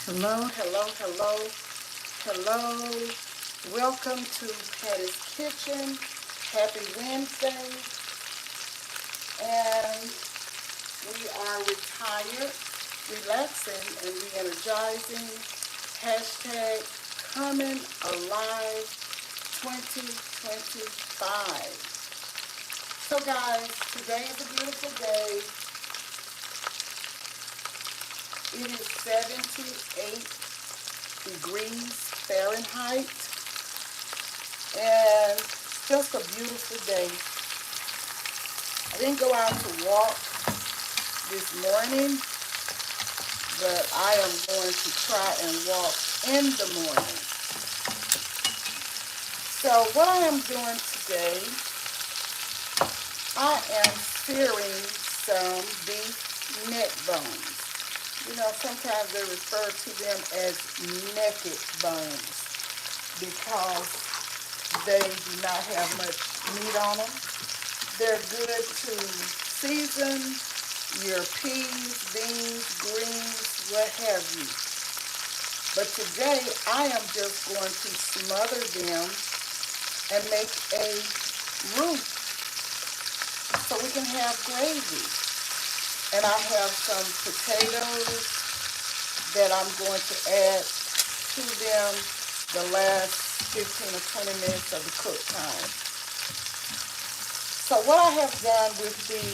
Hello, hello, hello, hello. Welcome to Patty's Kitchen. Happy Wednesday. And we are retired, relaxing, and re-energizing. Hashtag coming alive 2025. So guys, today is a beautiful day. It is 78 degrees Fahrenheit. And just a beautiful day. I didn't go out to walk this morning, but I am going to try and walk in the morning. So what I am doing today, I am searing some beef neck bones. You know, sometimes they refer to them as naked bones because they do not have much meat on them. They're good to season your peas, beans, greens, what have you. But today I am just going to smother them and make a roux so we can have gravy. And I have some potatoes that I'm going to add to them the last 15 or 20 minutes of the cook time. So what I have done with the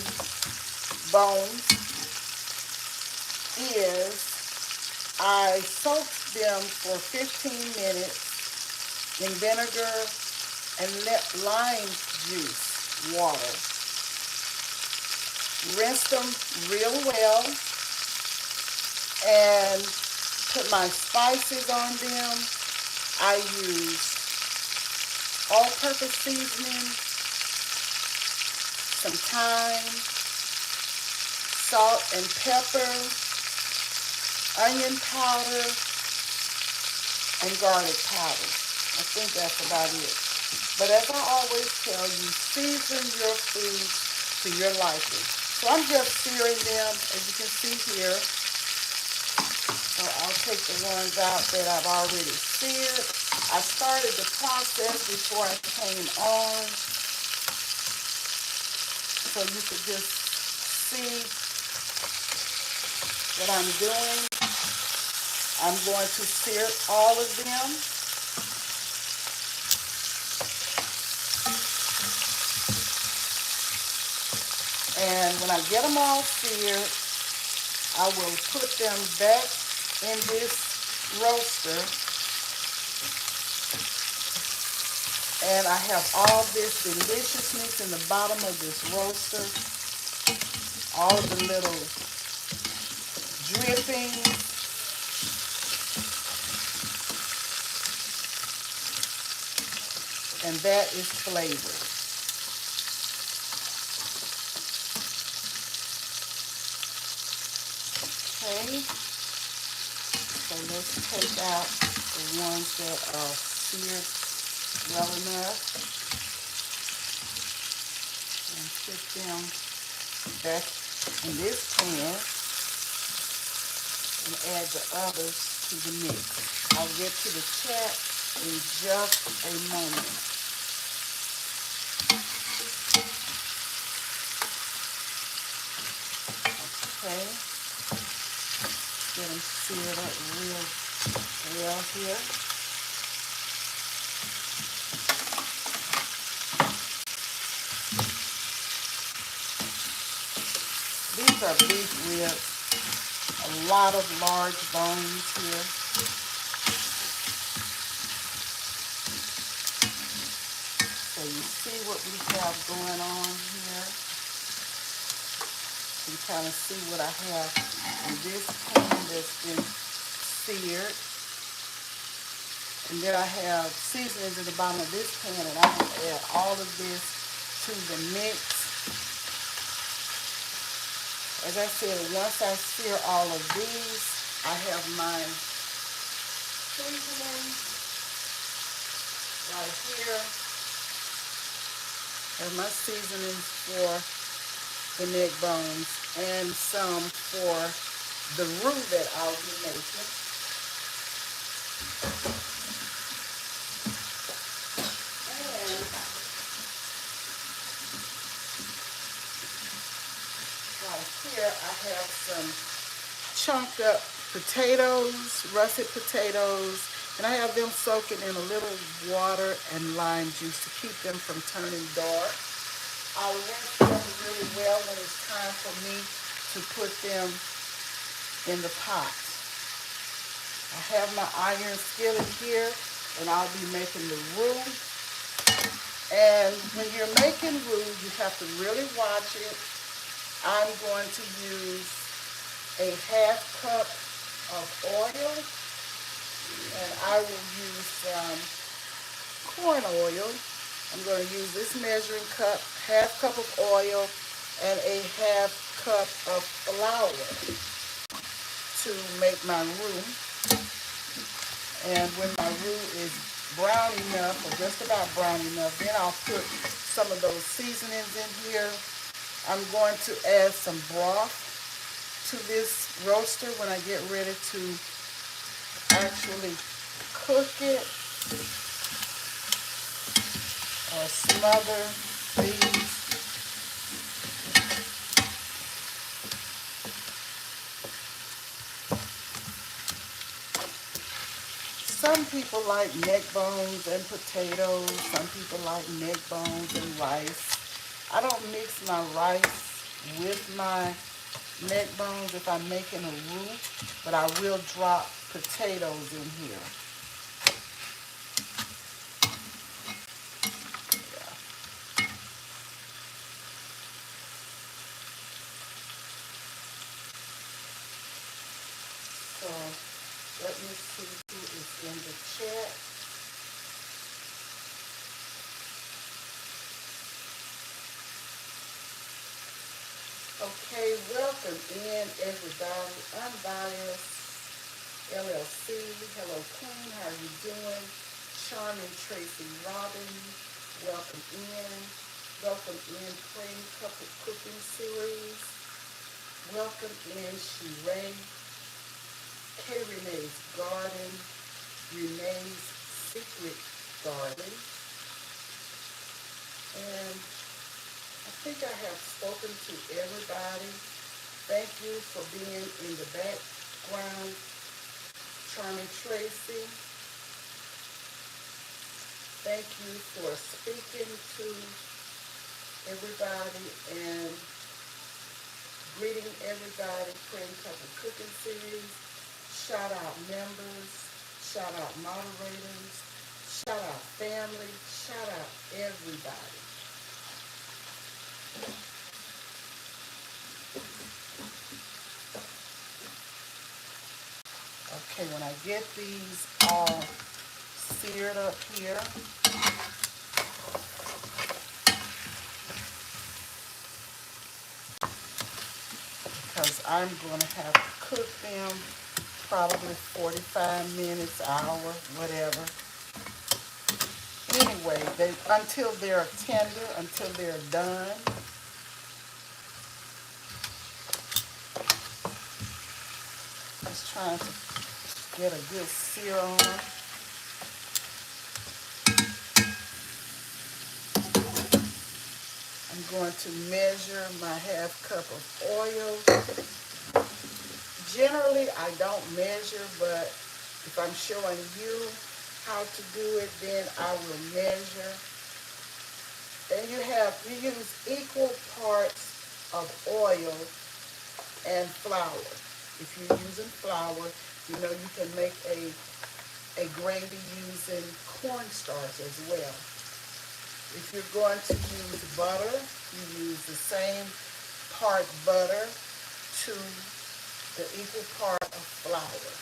bones is I soaked them for 15 minutes in vinegar and lime juice water. Rinse them real well and put my spices on them. I use all-purpose seasoning, some thyme, salt and pepper, onion powder, and garlic powder. I think that's about it. But as I always tell you, season your food to your liking. So I'm just searing them, as you can see here. So I'll take the ones out that I've already seared. I started the process before I came on, so you could just see what I'm doing. I'm going to sear all of them. And when I get them all seared, I will put them back in this roaster. And I have all this deliciousness in the bottom of this roaster. All of the little drippings. And that is flavor. Okay. So let's take out the ones that are seared well enough and put them back in this pan and add the others to the mix. I'll get to the chat in just a moment. Okay, get them seared up real well here. These are beef ribs, a lot of large bones here. So you see what we have going on here. You can kind of see what I have in this pan that's been seared. And then I have seasonings in the bottom of this pan, and I'm going to add all of this to the mix. As I said, once I sear all of these, I have my seasoning right here. I have my seasoning for the neck bones and some for the roux that I'll be making. And right here I have some chunked up potatoes, russet potatoes, and I have them soaking in a little water and lime juice to keep them from turning dark. I'll rinse them really well when it's time for me to put them in the pot. I have my iron skillet here, and I'll be making the roux. And when you're making roux, you have to really watch it. I'm going to use a half cup of oil, and I will use some corn oil. I'm going to use this measuring cup, half cup of oil, and a half cup of flour to make my roux. And when my roux is brown enough, or just about brown enough, then I'll put some of those seasonings in here. I'm going to add some broth to this roaster when I get ready to actually cook it or smother these. Some people like neck bones and potatoes. Some people like neck bones and rice. I don't mix my rice with my neck bones if I'm making a roux, but I will drop potatoes in here. Yeah. So let me see who is in the chat. Okay, welcome in everybody. Unbiased LLC. Hello Queen, how are you doing? Charming Tracy Robin, welcome in. Welcome in Cream Couple Cooking Series. Welcome in Sheree. K Renee's Garden. Renee's Secret Garden. And I think I have spoken to everybody. Thank you for being in the background. Charming Tracy, thank you for speaking to everybody and greeting everybody. Cream Couple Cooking Series. Shout out members. Shout out moderators. Shout out family. Shout out everybody. Okay, when I get these all seared up here, because I'm going to have to cook them probably 45 minutes, hour, whatever. Anyway, until they're tender, until they're done. Just trying to get a good sear on them. I'm going to measure my half cup of oil. Generally, I don't measure, but if I'm showing you how to do it, then I will measure. And you use equal parts of oil and flour. If you're using flour, you know you can make a gravy using cornstarch as well. If you're going to use butter, you use the same part butter to the equal part of flour.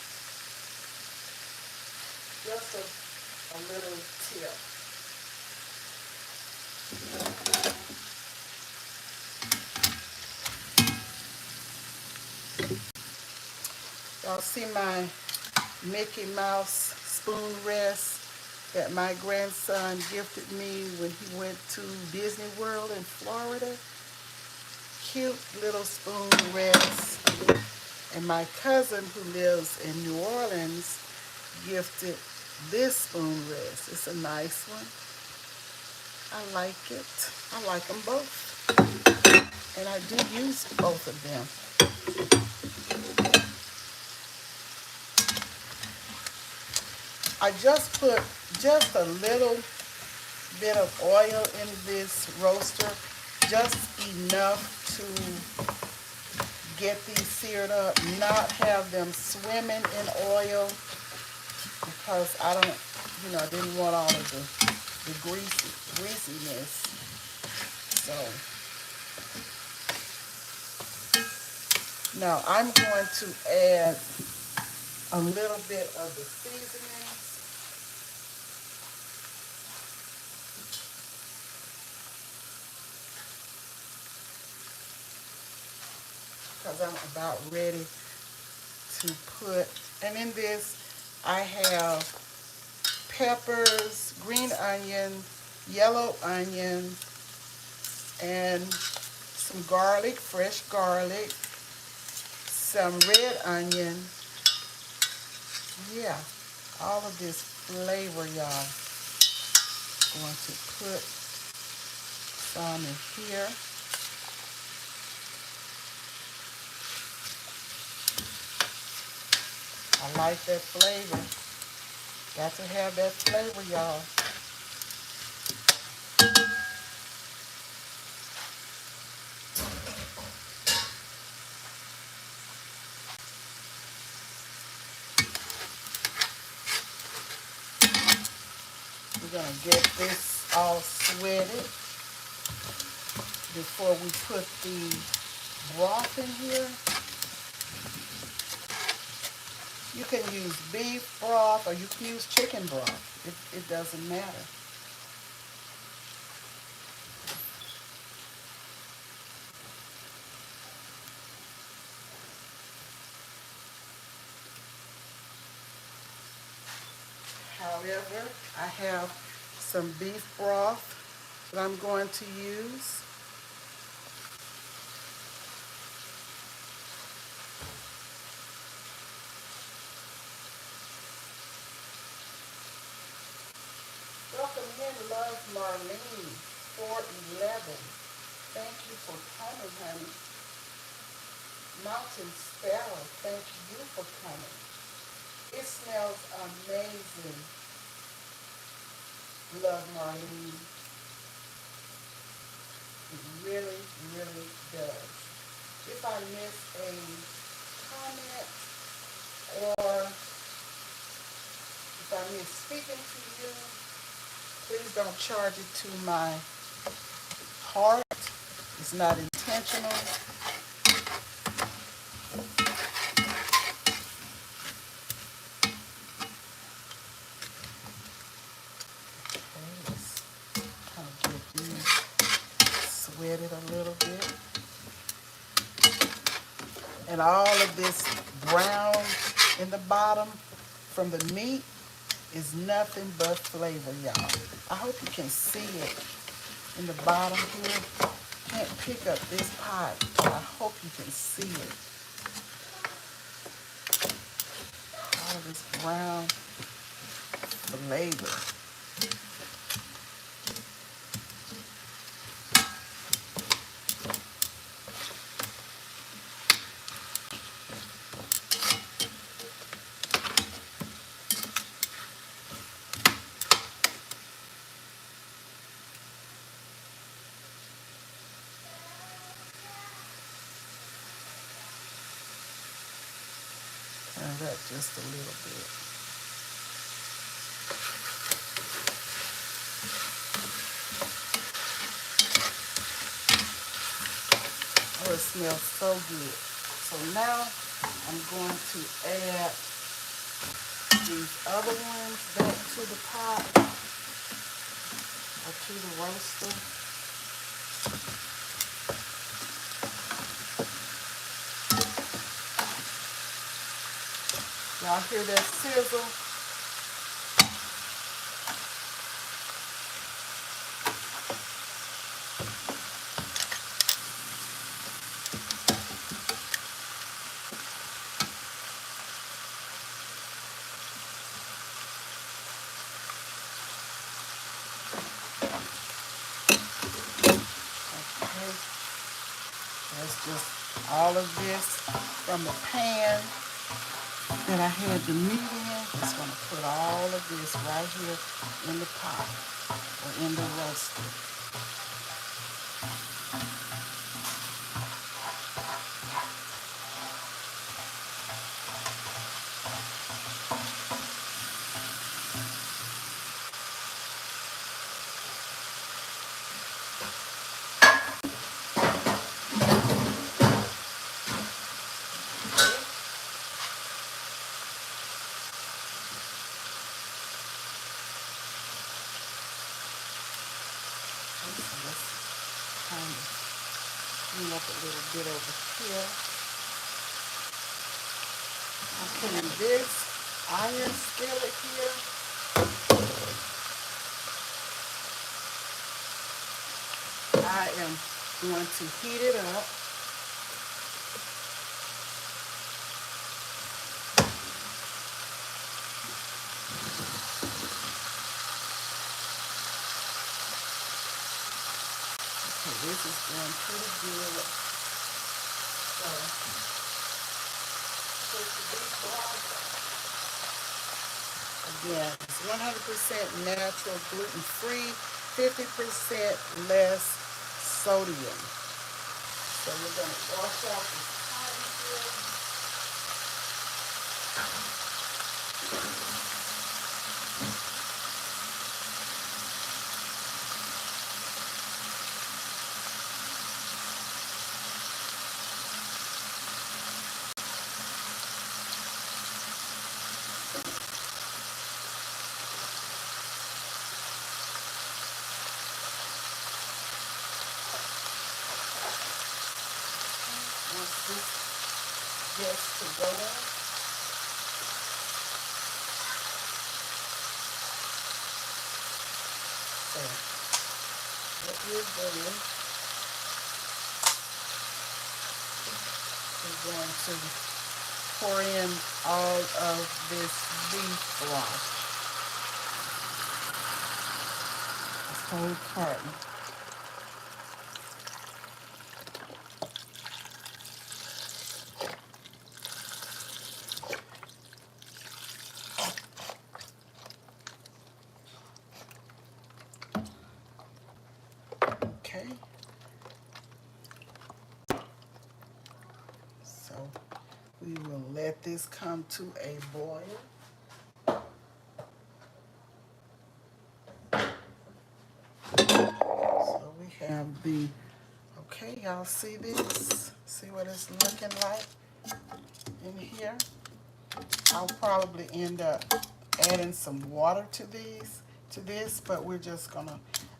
Just a little tip. Y'all see my Mickey Mouse spoon rest that my grandson gifted me when he went to Disney World in Florida? Cute little spoon rest. And my cousin who lives in New Orleans gifted this spoon rest. It's a nice one. I like it. I like them both. And I do use both of them. I just put just a little bit of oil in this roaster, just enough to get these seared up, not have them swimming in oil, because I don't, I didn't want all of the greasiness. So now I'm going to add a little bit of the seasonings. Because I'm about ready to put, and in this I have peppers, green onion, yellow onion, and some garlic, fresh garlic, some red onion. Yeah, all of this flavor, y'all. Going to put some in here. I like that flavor. Got to have that flavor, y'all. We're going to get this all sweated before we put the broth in here. You can use beef broth or you can use chicken broth. It doesn't matter. However, I have some beef broth that I'm going to use. Welcome in, Love Marlene, 411. Thank you for coming, honey. Mountain Sparrow, thank you for coming. It smells amazing, Love Marlene. It really, really does. If I miss a comment or if I miss speaking to you, please don't charge it to my heart. It's not intentional. Okay, let's kind of get these sweated a little bit. And all of this brown in the bottom from the meat is nothing but flavor, y'all. I hope you can see it in the bottom here. Can't pick up this pot, but I hope you can see it. All of this brown flavor. Turn it up just a little bit. Oh, it smells so good. So now I'm going to add these other ones back to the pot or to the roaster. Y'all hear that sizzle? all of this from the pan that I had the meat in. Just going to put all of this right here in the pot or in the roaster. So let's kind of clean up a little bit over here. I'm putting this iron skillet here. I am going to heat it up. Okay, this is going pretty good. So, put the beef broth. Again, it's 100% natural, gluten-free, 50% less sodium. So we're going to wash out this potty here. Once this gets to going, so what we're doing is going to pour in all of this beef broth, this whole carton. Okay. So we will let this come to a boil. So we have the, okay, y'all see this? See what it's looking like in here? I'll probably end up adding some water to this, but we're just gonna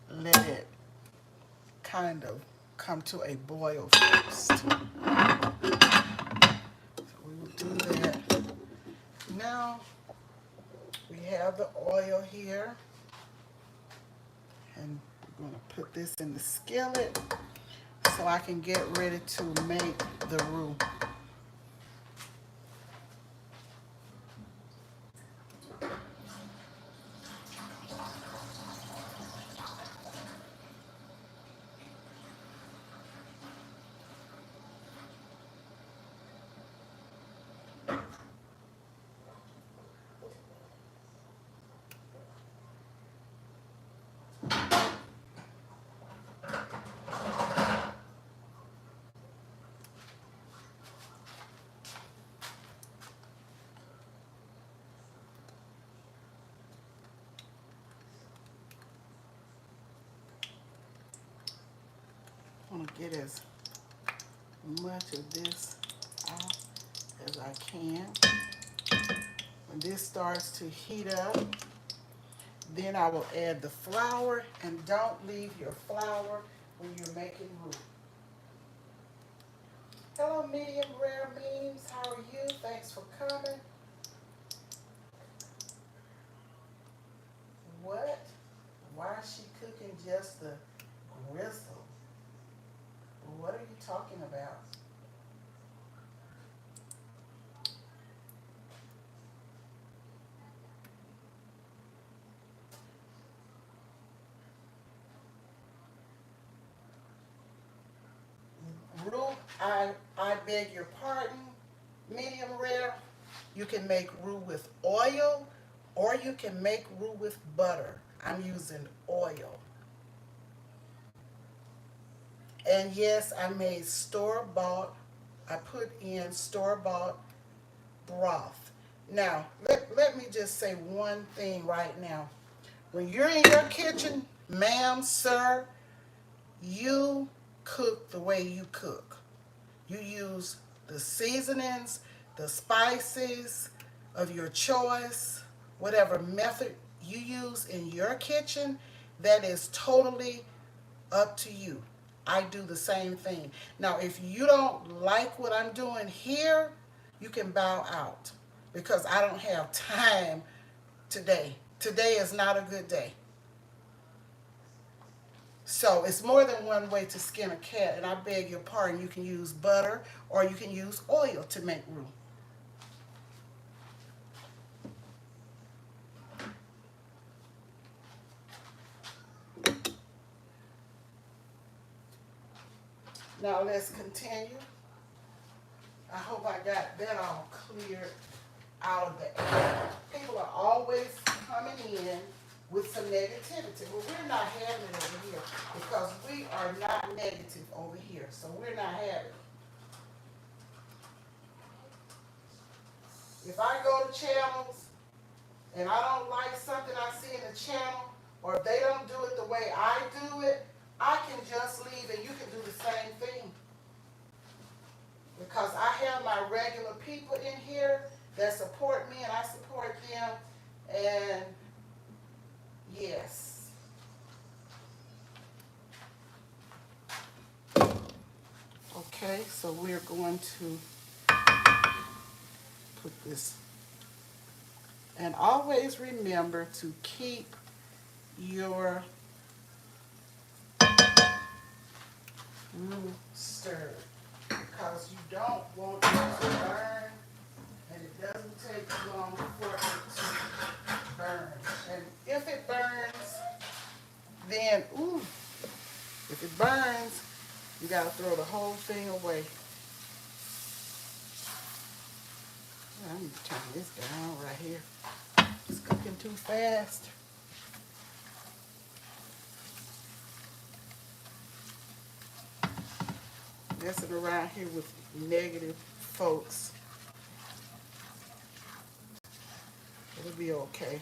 let it kind of come to a boil first. So we will do that. Now we have the oil here, and we're gonna put this in the skillet so I can get ready to make the roux. I want to get as much of this out as I can. When this starts to heat up, then I will add the flour, and don't leave your flour when you're making roux. Hello, medium rare memes. How are you? Thanks for coming. What? Why is she cooking just the gristle? What are you talking about? Roux I beg your pardon, medium rare. You can make roux with oil or you can make roux with butter. I'm using oil. And yes, I made store-bought, I put in store-bought broth. Now, let me just say one thing right now. When you're in your kitchen, ma'am, sir, you cook the way you cook. You use the seasonings, the spices of your choice, whatever method you use in your kitchen, that is totally up to you. I do the same thing. Now, if you don't like what I'm doing here, you can bow out because I don't have time today. Today is not a good day. So it's more than one way to skin a cat, and I beg your pardon. You can use butter or you can use oil to make roux. Now let's continue. I hope I got that all cleared out of the air. People are always coming in with some negativity. Well, we're not having it over here because we are not negative over here. So we're not having it. If I go to channels and I don't like something I see in the channel, or if they don't do it the way I do it, I can just leave and you can do the same thing. Because I have my regular people in here that support me and I support them. And yes. Okay, so we're going to put this. And always remember to keep your roux stirred because you don't want it to burn, and it doesn't take too long for it to burn. And if it burns, then, ooh, if it burns, you got to throw the whole thing away. I need to turn this down right here. It's cooking too fast. Messing around here with negative folks. It'll be okay.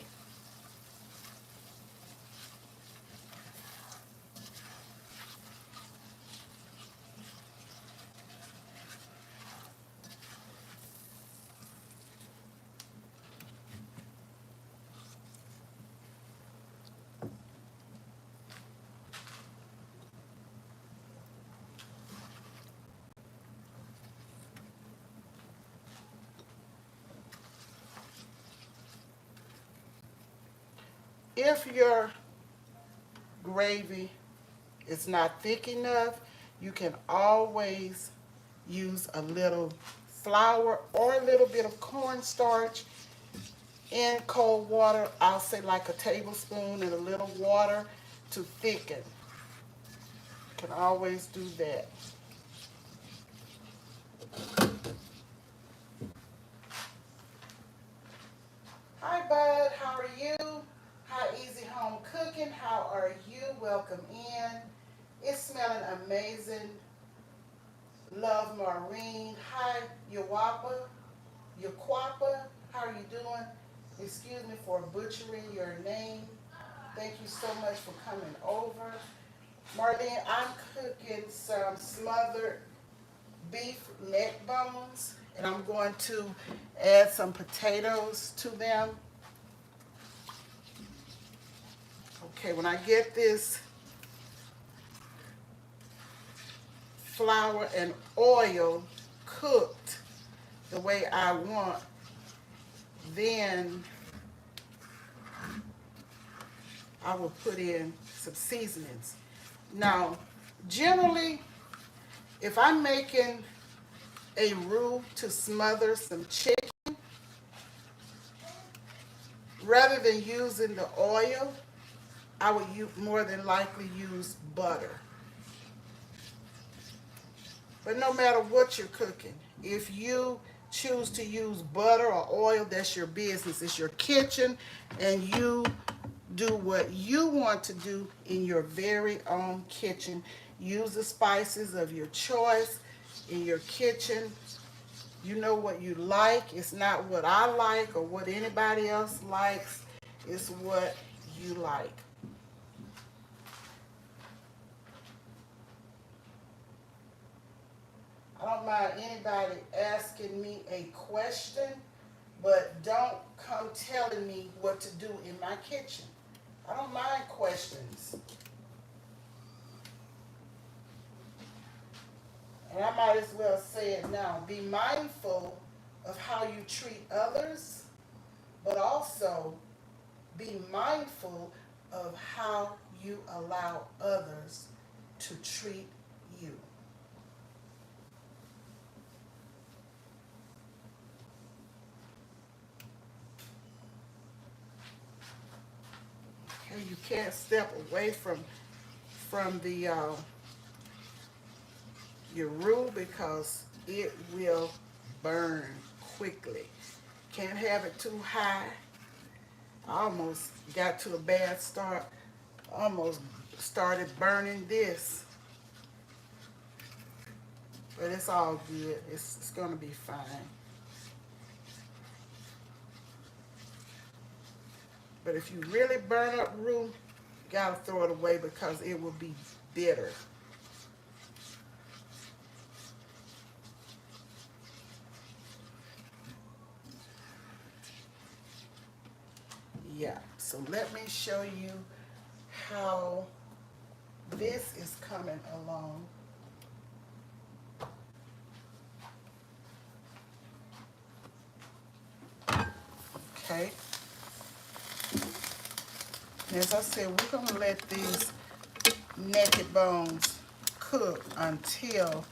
If your gravy is not thick enough, you can always use a little flour or a little bit of cornstarch in cold water. I'll say like a tablespoon and a little water to thicken. You can always do that. Hi Bud, how are you? Hi Easy Home Cooking, how are you? Welcome in. It's smelling amazing. Love Maureen. Hi Yaquapa, how are you doing? Excuse me for butchering your name. Thank you so much for coming over. Marlene, I'm cooking some smothered beef neck bones, and I'm going to add some potatoes to them. Okay, when I get this flour and oil cooked the way I want, then I will put in some seasonings. Now, generally, if I'm making a roux to smother some chicken, rather than using the oil, I would more than likely use butter. But no matter what you're cooking, if you choose to use butter or oil, that's your business. It's your kitchen, and you do what you want to do in your very own kitchen. Use the spices of your choice in your kitchen. You know what you like. It's not what I like or what anybody else likes. It's what you like. I don't mind anybody asking me a question, but don't come telling me what to do in my kitchen. I don't mind questions. And I might as well say it now. Be mindful of how you treat others, but also be mindful of how you allow others to treat you. Okay, you can't step away from the your roux because it will burn quickly. Can't have it too high. I almost got to a bad start. Almost started burning this. But it's all good. It's going to be fine. But if you really burn up roux, you got to throw it away because it will be bitter. Yeah, so let me show you how this is coming along. Okay. As I said, we're going to let these naked bones cook until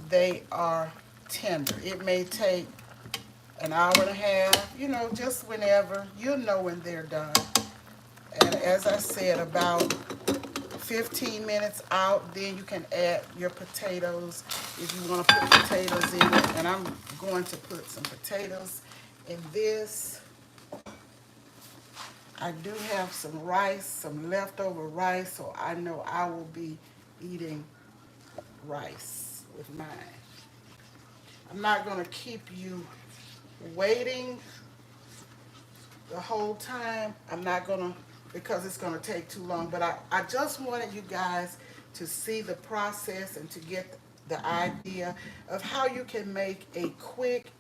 they are tender. It may take an hour and a half, you know, just whenever. You'll know when they're done. And as I said, about 15 minutes out, then you can add your potatoes if you want to put potatoes in it. And I'm going to put some potatoes in this. I do have some rice, some leftover rice, so I know I will be eating rice with mine. I'm not going to keep you waiting the whole time. I'm not going to, because it's going to take too long. But I just wanted you guys to see the process and to get the idea of how you can make a quick,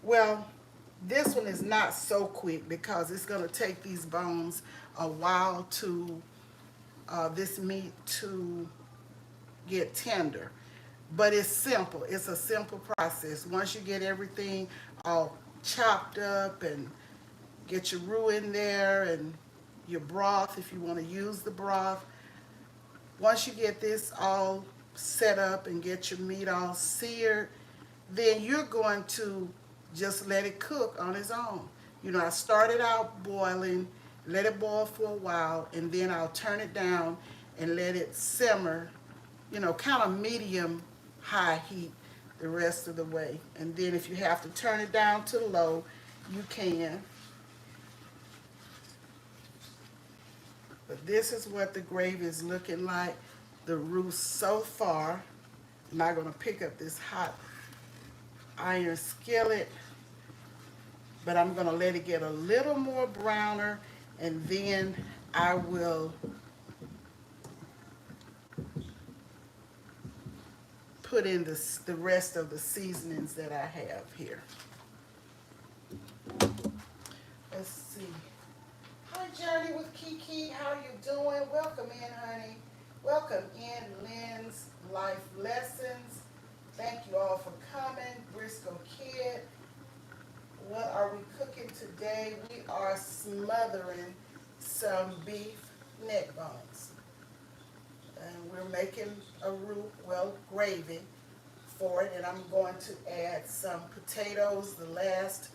well, this one is not so quick because it's going to take these bones a while to, this meat to get tender. But it's simple. It's a simple process. Once you get everything all chopped up and get your roux in there and your broth if you want to use the broth. Once you get this all set up and get your meat all seared, then you're going to just let it cook on its own. You know, I started out boiling, let it boil for a while, and then I'll turn it down and let it simmer, you know, kind of medium high heat the rest of the way. And then if you have to turn it down to low, you can. But this is what the gravy is looking like. The roux so far. I'm not going to pick up this hot iron skillet, but I'm going to let it get a little more browner, and then I will put in the rest of the seasonings that I have here. Let's see. Hi, Journey with Kiki. How you doing? Welcome in, honey. Welcome in, Lynn's Life Lessons. Thank you all for coming. Briscoe Kid. What are we cooking today? We are smothering some beef neck bones. And we're making a roux, well, gravy for it. And I'm going to add some potatoes the last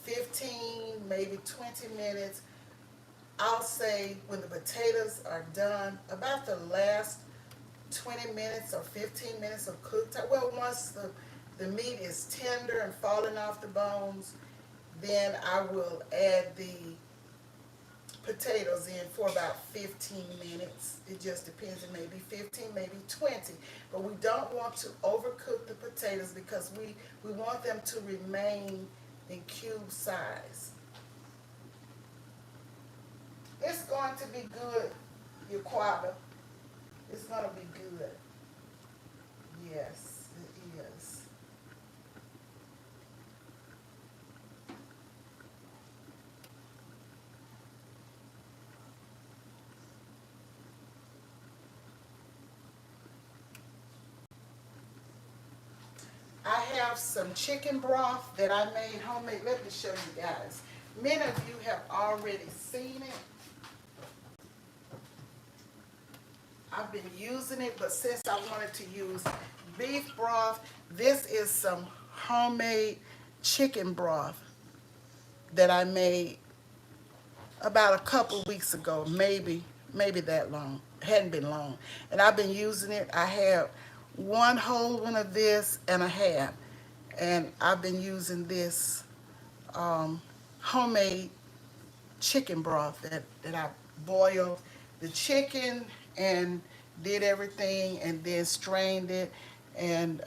15, maybe 20 minutes. I'll say when the potatoes are done, about the last 20 minutes or 15 minutes of cook time. Well, once the meat is tender and falling off the bones, then I will add the potatoes in for about 15 minutes. It just depends. It may be 15, maybe 20. But we don't want to overcook the potatoes because we want them to remain in cube size. It's going to be good, your quabba. It's going to be good. Yes, it is. I have some chicken broth that I made homemade. Let me show you guys. Many of you have already seen it. I've been using it, but since I wanted to use beef broth, this is some homemade chicken broth that I made about a couple weeks ago, maybe that long. It hadn't been long. And I've been using it. I have one whole one of this and a half. And I've been using this homemade chicken broth that I boiled the chicken and did everything and then strained it and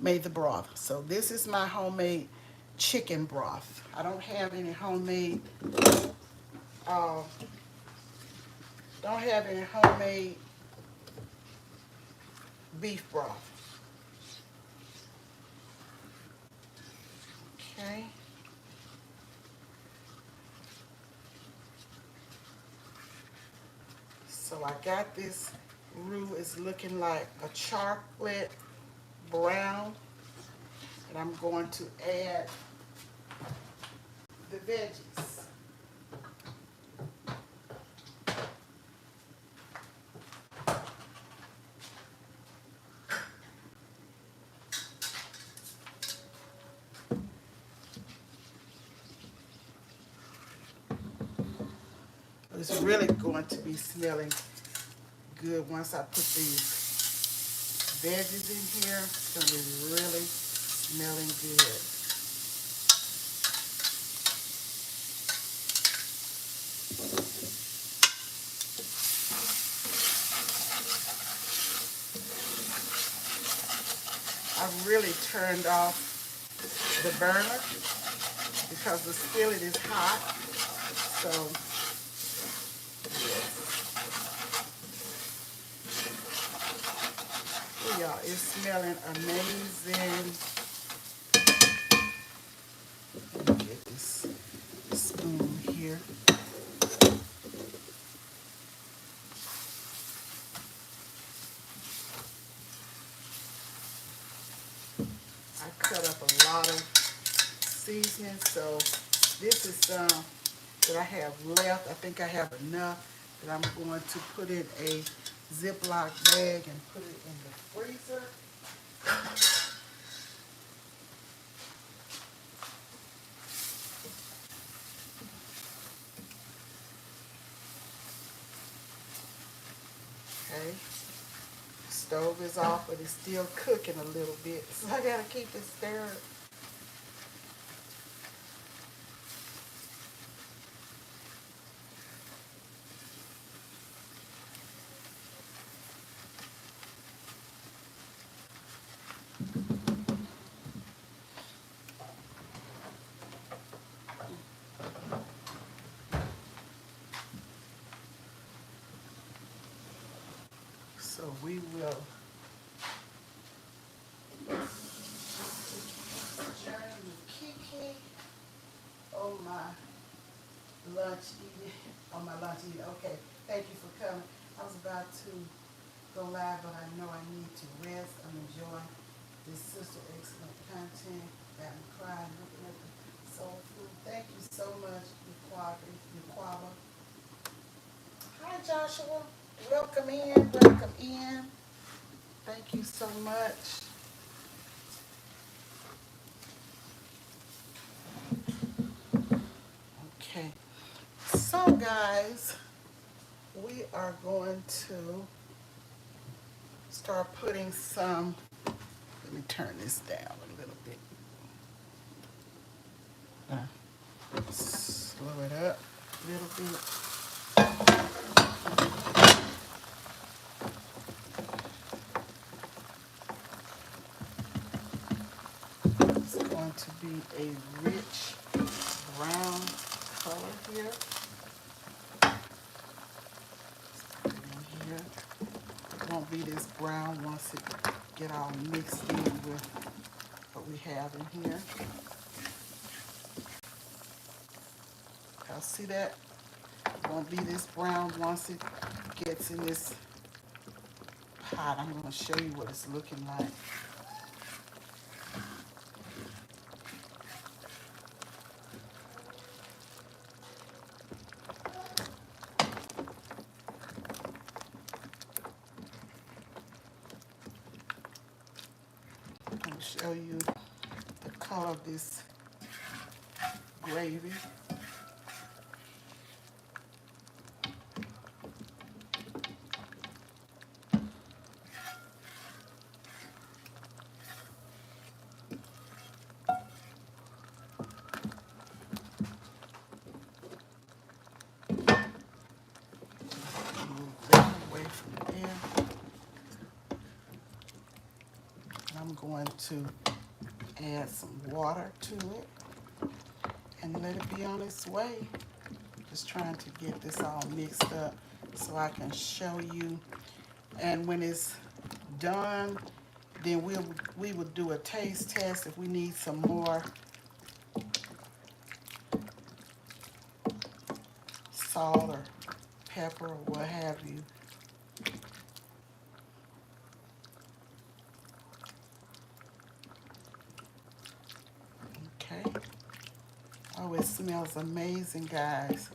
made the broth. So this is my homemade chicken broth. I don't have any homemade uh, don't have any homemade beef broth. Okay. So I got this roux. It's looking like a chocolate brown. And I'm going to add the veggies. It's really going to be smelling good once I put these veggies in here. It's going to be really smelling good. I've really turned off the burner because the skillet is hot. So, oh, y'all, it's smelling amazing. Let me get this spoon here. I cut up a lot of seasoning, so this is some that I have left. I think I have enough that I'm going to put in a Ziploc bag and put it in the freezer. Okay. Stove is off, but it's still cooking a little bit, so I gotta keep it stirred. So we will journey with Kiki on my lunch eating. On my lunch eating. Okay, thank you for coming. I was about to go live, but I know I need to rest. I'm enjoying this sister excellent content. Got me crying looking at the soul food. Thank you so much, Yaquaba. Hi, Joshua. Welcome in. Welcome in. Thank you so much. Okay. So, guys, we are going to start putting some, let me turn this down a little bit. Slow it up a little bit. It's going to be a rich brown color here. Here. It won't be this brown once it get all mixed in with what we have in here. Y'all see that? It won't be this brown once it gets in this pot. I'm going to show you what it's looking like. I'm going to show you the color of this gravy. I'm going to add some water to it and let it be on its way. Just trying to get this all mixed up so I can show you. And when it's done, then we will do a taste test if we need some more salt or pepper or what have you. Okay. Oh, it smells amazing, guys.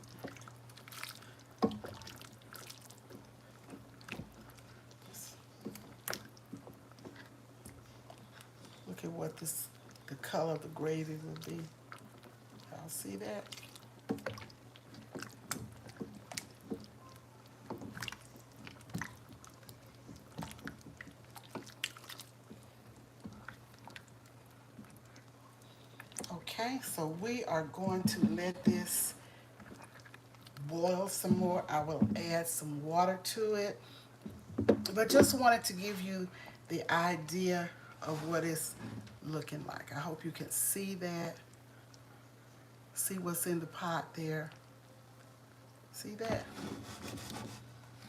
Look at what the color of the gravy will be. Y'all see that? Okay, so we are going to let this boil some more. I will add some water to it, but just wanted to give you the idea of what it's looking like. I hope you can see that. See what's in the pot there. See that?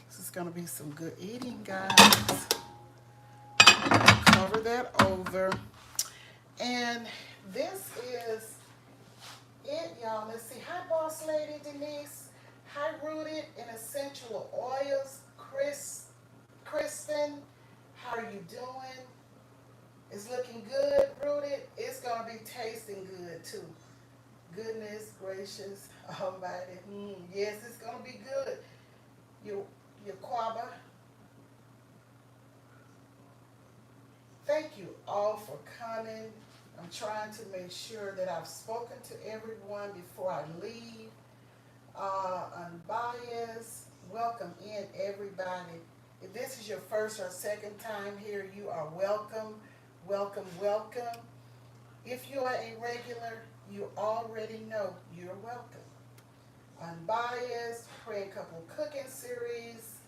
This is going to be some good eating, guys. Cover that over. And this is it, y'all. Let's see. Hi, Boss Lady Denise. Hi, Rooted in Essential Oils. Kristen, how are you doing? It's looking good, Rooted. It's going to be tasting good, too. Goodness gracious almighty. Yes, it's going to be good. Your quabba. Thank you all for coming. I'm trying to make sure that I've spoken to everyone before I leave. Unbiased, welcome in everybody. If this is your first or second time here, you are welcome, welcome, welcome. If you are a regular, you already know you're welcome. Unbiased, Praying Couple Cooking Series,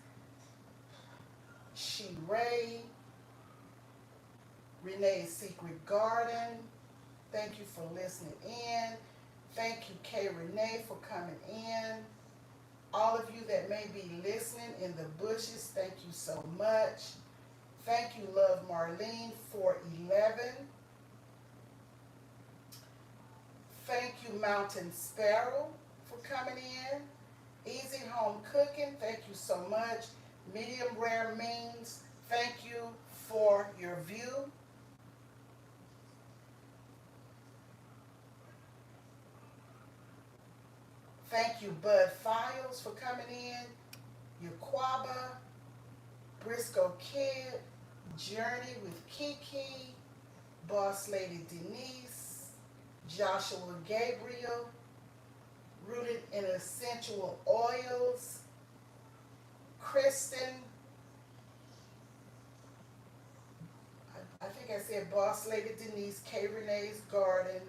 She Ray, Renee's Secret Garden. Thank you for listening in. Thank you, Kay Renee, for coming in. All of you that may be listening in the bushes, thank you so much. Thank you, Love Marlene, 411. Thank you, Mountain Sparrow, for coming in. Easy Home Cooking, thank you so much. Medium Rare Means, thank you for your view. Thank you, Bud Files, for coming in. Yaquaba, Briscoe Kid, Journey with Kiki, Boss Lady Denise, Joshua Gabriel, Rooted in Essential Oils, Kristen, Boss Lady Denise, K. Renee's Garden,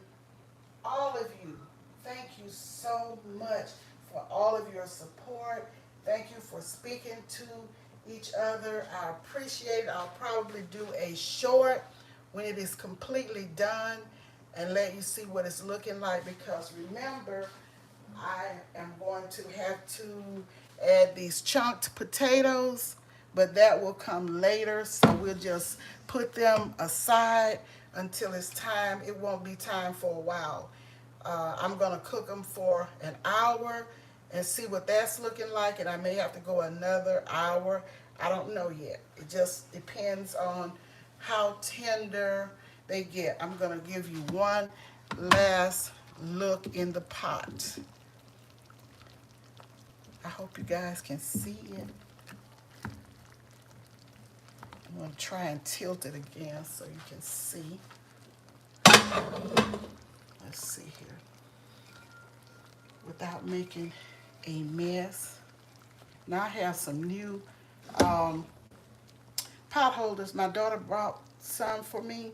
all of you, thank you so much for all of your support. Thank you for speaking to each other. I appreciate it. I'll probably do a short when it is completely done and let you see what it's looking like, because remember, I am going to have to add these chunked potatoes, but that will come later, so we'll just put them aside until it's time. It won't be time for a while. I'm gonna cook them for an hour and see what that's looking like, and I may have to go another hour. I don't know yet. It just depends on how tender they get. I'm gonna give you one last look in the pot. I hope you guys can see it. I'm gonna try and tilt it again so you can see. Let's see here. Without making a mess. Now I have some new pot holders. My daughter bought some for me.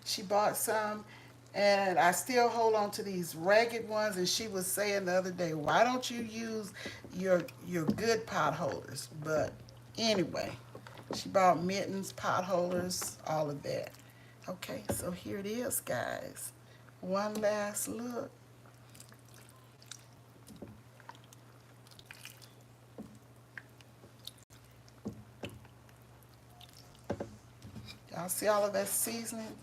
She bought some, and I still hold on to these ragged ones. And she was saying the other day, why don't you use your good pot holders? But anyway, she bought mittens, pot holders, all of that. Okay, so here it is, guys. One last look. Y'all see all of that seasoning?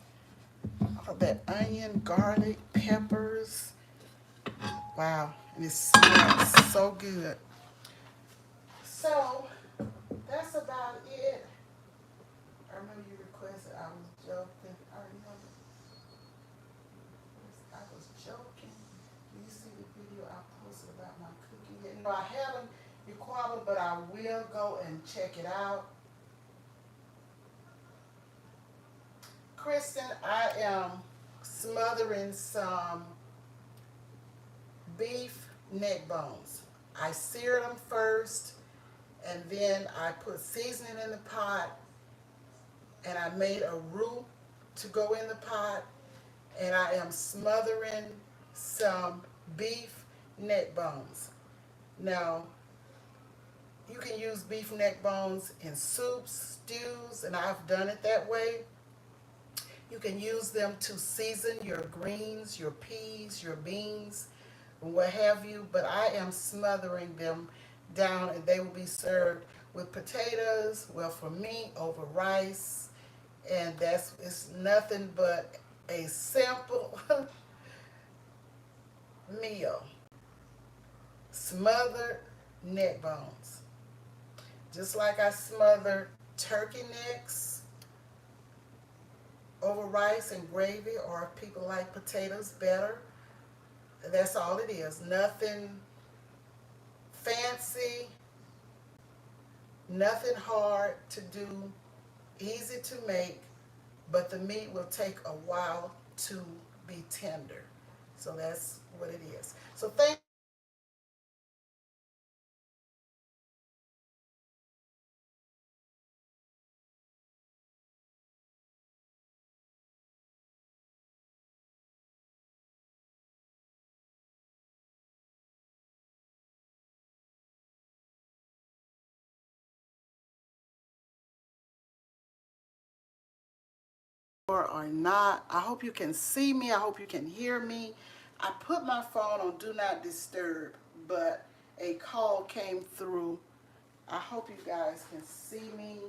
All of that onion, garlic, peppers. Wow, and it smells so good. So, that's about it. I remember you requested, I was joking. I remember. I was joking. Do you see the video I posted about my cooking yet? No, I haven't recorded, but I will go and check it out. Kristen, I am smothering some beef neck bones. I seared them first, and then I put seasoning in the pot, and I made a roux to go in the pot, and I am smothering some beef neck bones. Now, you can use beef neck bones in soups, stews, and I've done it that way. You can use them to season your greens, your peas, your beans, what have you, but I am smothering them down, and they will be served with potatoes, well, for me, over rice, and it's nothing but a simple meal. Smothered neck bones. Just like I smother turkey necks over rice and gravy, or if people like potatoes better, that's all it is. Nothing fancy, nothing hard to do, easy to make, but the meat will take a while to be tender. So that's what it is. So thank or not. I hope you can see me. I hope you can hear me. I put my phone on Do Not Disturb, but a call came through. I hope you guys can see me.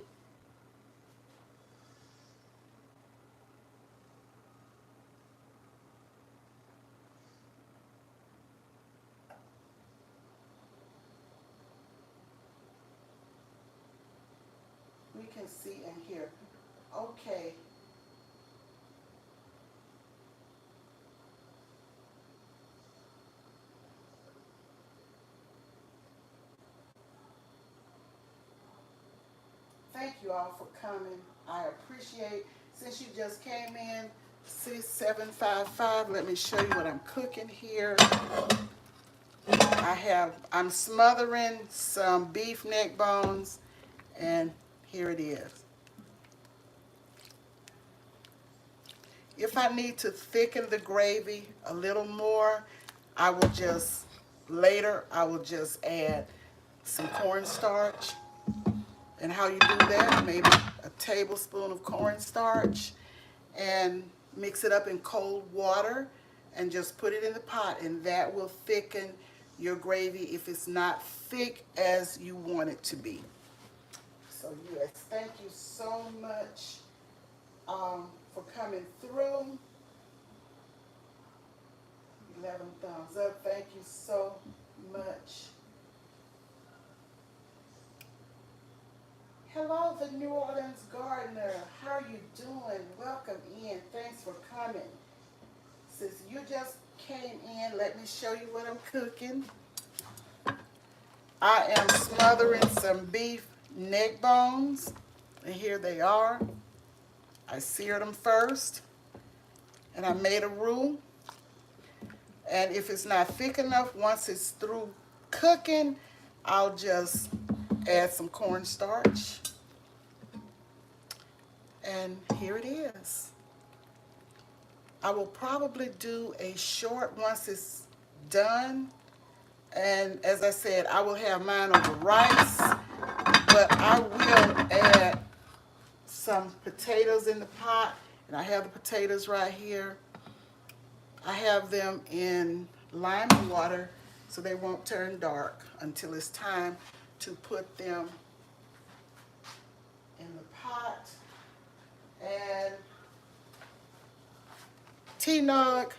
We can see and hear. Okay. Thank you all for coming. I appreciate, since you just came in, 6755, let me show you what I'm cooking here. I'm smothering some beef neck bones, and here it is. if I need to thicken the gravy a little more, I will just, later, I will just add some cornstarch. And how you do that, maybe a tablespoon of cornstarch and mix it up in cold water and just put it in the pot, and that will thicken your gravy if it's not thick as you want it to be. So yes, thank you so much for coming through. 11 thumbs up. Thank you so much. Hello, the New Orleans Gardener. How are you doing? Welcome in. Thanks for coming. Since you just came in, let me show you what I'm cooking. I am smothering some beef neck bones, and here they are. I seared them first, and I made a roux. And if it's not thick enough, once it's through cooking, I'll just add some cornstarch. And here it is. I will probably do a short once it's done. And as I said, I will have mine over rice, but I will add some potatoes in the pot. And I have the potatoes right here. I have them in lime water so they won't turn dark until it's time to put them in the pot. And T-Nog,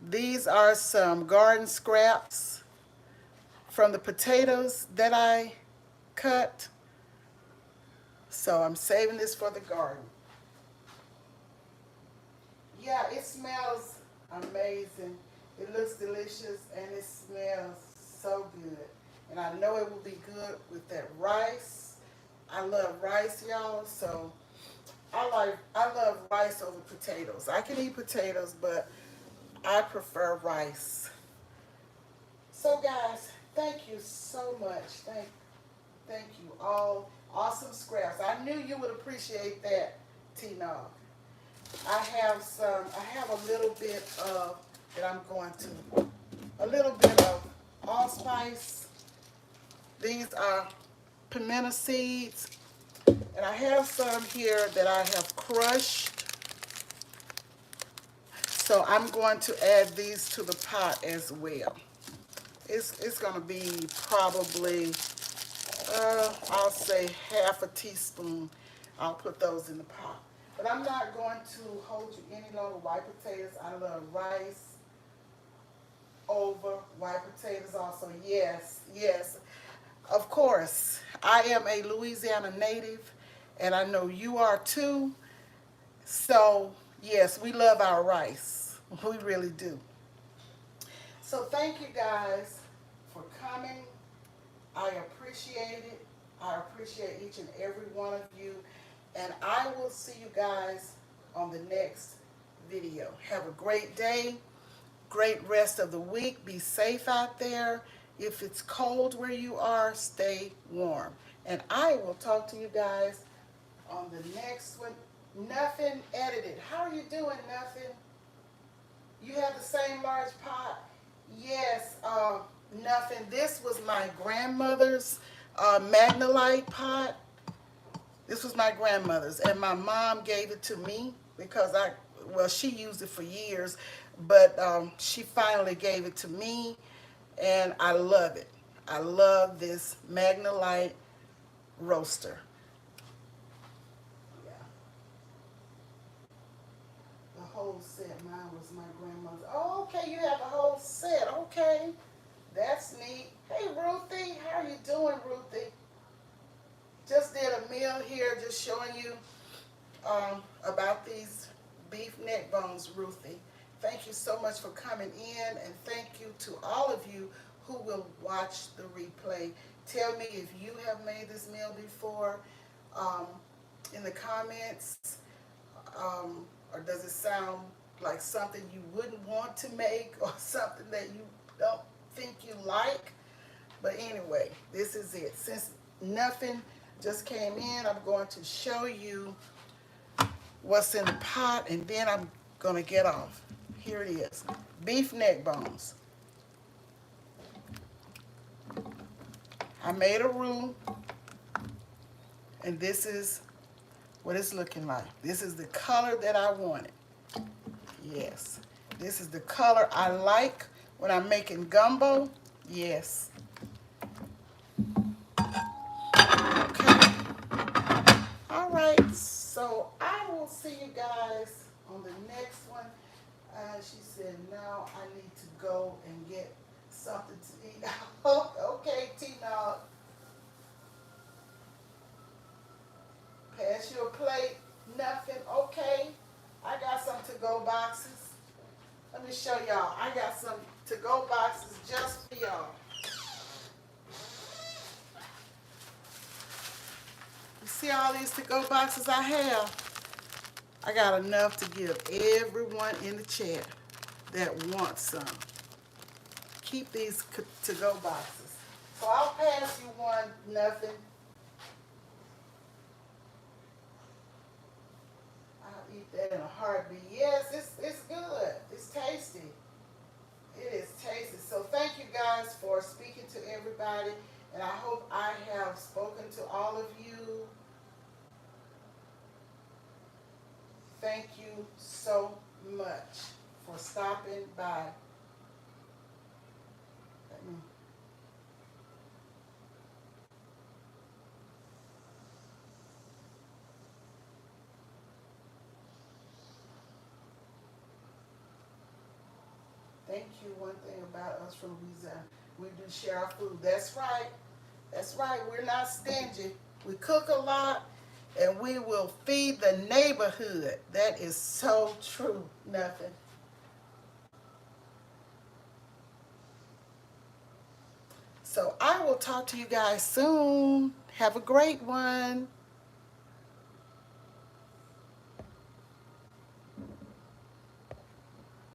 these are some garden scraps from the potatoes that I cut. So I'm saving this for the garden. Yeah, it smells amazing. It looks delicious and it smells so good. And I know it will be good with that rice. I love rice, y'all, so I love rice over potatoes. I can eat potatoes, but I prefer rice. So guys, thank you so much. Thank you all. Awesome scraps. I knew you would appreciate that, T-Nog. I have a little bit of, that I'm going to, a little bit of allspice. These are pimento seeds. And I have some here that I have crushed. So I'm going to add these to the pot as well. It's going to be probably, I'll say half a teaspoon. I'll put those in the pot. But I'm not going to hold you any longer. White potatoes, I love rice over white potatoes also. Yes, yes. Of course, I am a Louisiana native, and I know you are too. So, yes, we love our rice. We really do. So thank you guys for coming. I appreciate it. I appreciate each and every one of you. And I will see you guys on the next video. Have a great day. Great rest of the week. Be safe out there. If it's cold where you are, stay warm. And I will talk to you guys on the next one. Nothing edited. How are you doing, Nothing? You have the same large pot? Yes, Nothing. This was my grandmother's Magnolite pot. This was my grandmother's, and my mom gave it to me because well, she used it for years, but she finally gave it to me, and I love it. I love this Magnolite roaster. Yeah. The whole set. Mine was my grandmother's. Oh, okay, you have a whole set. Okay. That's neat. Hey, Ruthie. How are you doing, Ruthie? Just did a meal here, just showing you about these beef neck bones, Ruthie. Thank you so much for coming in, and thank you to all of you who will watch the replay. Tell me if you have made this meal before in the comments, or does it sound like something you wouldn't want to make or something that you don't think you like? But anyway, this is it. Since Nothing just came in, I'm going to show you what's in the pot, and then I'm gonna get off. Here it is. Beef neck bones. I made a roux, and this is what it's looking like. This is the color that I wanted. Yes. This is the color I like when I'm making gumbo. Yes. Okay. All right. So I will see you guys on the next one. She said, now I need to go and get something to eat. Okay, Tina. Pass you a plate. Nothing. Okay. I got some to-go boxes. Let me show y'all. I got some to-go boxes just for y'all. You see all these to-go boxes I have? I got enough to give everyone in the chat that wants some. Keep these to-go boxes. So I'll pass you one, nothing. I'll eat that in a heartbeat. Yes, it's good. It's tasty. It is tasty. So thank you guys for speaking to everybody. And I hope I have spoken to all of you. Thank you so much for stopping by. Thank you. One thing about us from Louisiana, we do share our food. That's right. That's right. We're not stingy. We cook a lot, and we will feed the neighborhood. That is so true. Nothing. So I will talk to you guys soon. Have a great one.